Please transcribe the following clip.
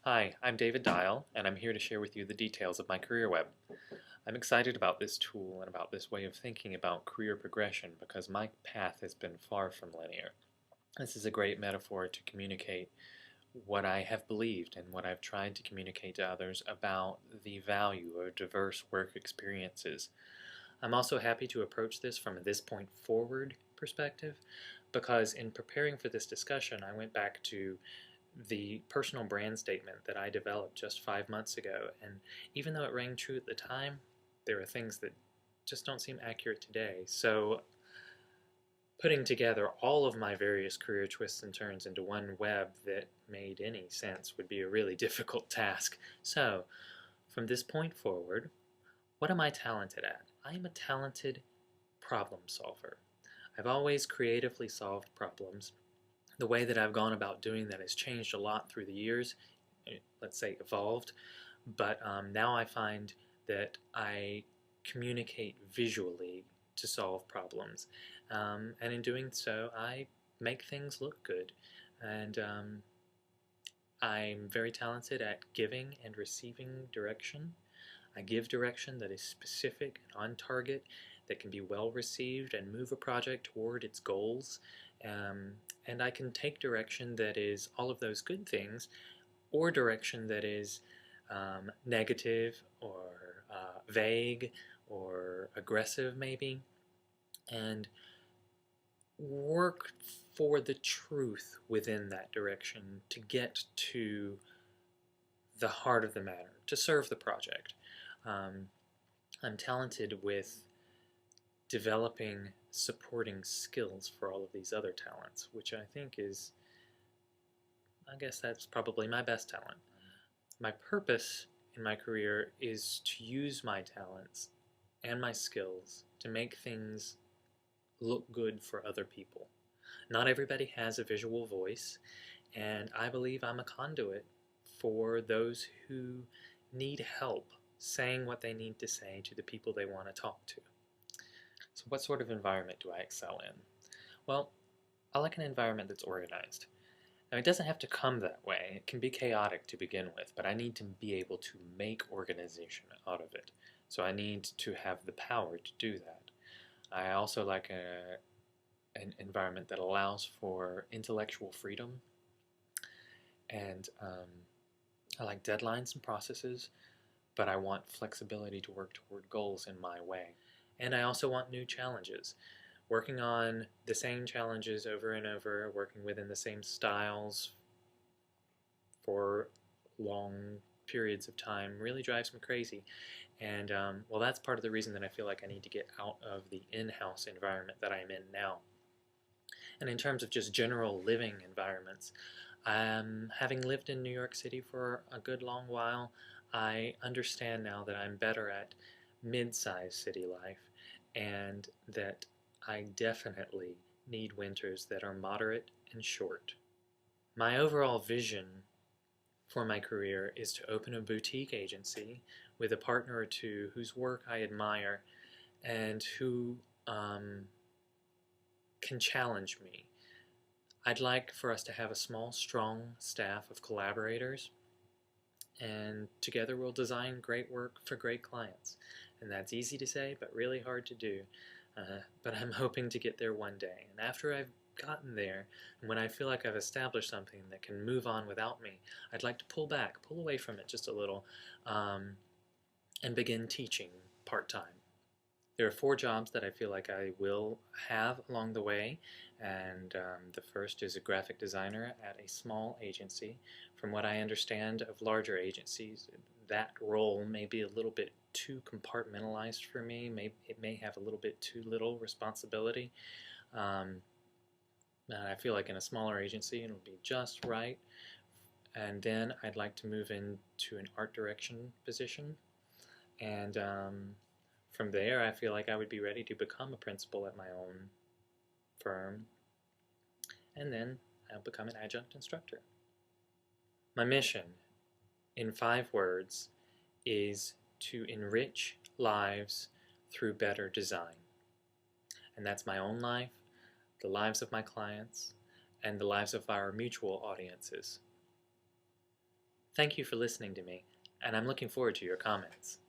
Hi, I'm David Dial, and I'm here to share with you the details of my career web. I'm excited about this tool and about this way of thinking about career progression because my path has been far from linear. This is a great metaphor to communicate what I have believed and what I've tried to communicate to others about the value of diverse work experiences. I'm also happy to approach this from a this point forward perspective because in preparing for this discussion, I went back to the personal brand statement that I developed just 5 months ago. And even though it rang true at the time, there are things that just don't seem accurate today. So putting together all of my various career twists and turns into one web that made any sense would be a really difficult task. So from this point forward, what am I talented at? I am a talented problem solver. I've always creatively solved problems. The way that I've gone about doing that has changed a lot through the years, let's say evolved, but now I find that I communicate visually to solve problems, and in doing so I make things look good, and I'm very talented at giving and receiving direction. I give direction that is specific and on target, that can be well received and move a project toward its goals. Um, and I can take direction that is all of those good things, or direction that is negative or vague or aggressive, maybe, and work for the truth within that direction to get to the heart of the matter, to serve the project. Um, I'm talented with developing supporting skills for all of these other talents, which I think is, I guess that's probably my best talent. My purpose in my career is to use my talents and my skills to make things look good for other people. Not everybody has a visual voice, and I believe I'm a conduit for those who need help saying what they need to say to the people they want to talk to. So what sort of environment do I excel in? Well, I like an environment that's organized. Now, it doesn't have to come that way. It can be chaotic to begin with, but I need to be able to make organization out of it. So I need to have the power to do that. I also like an environment that allows for intellectual freedom, and I like deadlines and processes, but I want flexibility to work toward goals in my way. And I also want new challenges. Working on the same challenges over and over, working within the same styles for long periods of time really drives me crazy. And well, that's part of the reason that I feel like I need to get out of the in-house environment that I'm in now. And in terms of just general living environments, having lived in New York City for a good long while, I understand now that I'm better at mid-sized city life, and that I definitely need winters that are moderate and short. My overall vision for my career is to open a boutique agency with a partner or two whose work I admire and who can challenge me. I'd like for us to have a small, strong staff of collaborators, and together we'll design great work for great clients. And that's easy to say, but really hard to do. But I'm hoping to get there one day. And after I've gotten there, and when I feel like I've established something that can move on without me, I'd like to pull back, pull away from it just a little, and begin teaching part-time. There are 4 jobs that I feel like I will have along the way, and the first is a graphic designer at a small agency. From what I understand of larger agencies, that role may be a little bit too compartmentalized for me. It may have a little bit too little responsibility. And I feel like in a smaller agency it'll be just right. And then I'd like to move into an art direction position, and from there, I feel like I would be ready to become a principal at my own firm, and then I'll become an adjunct instructor. My mission, in 5 words, is to enrich lives through better design. And that's my own life, the lives of my clients, and the lives of our mutual audiences. Thank you for listening to me, and I'm looking forward to your comments.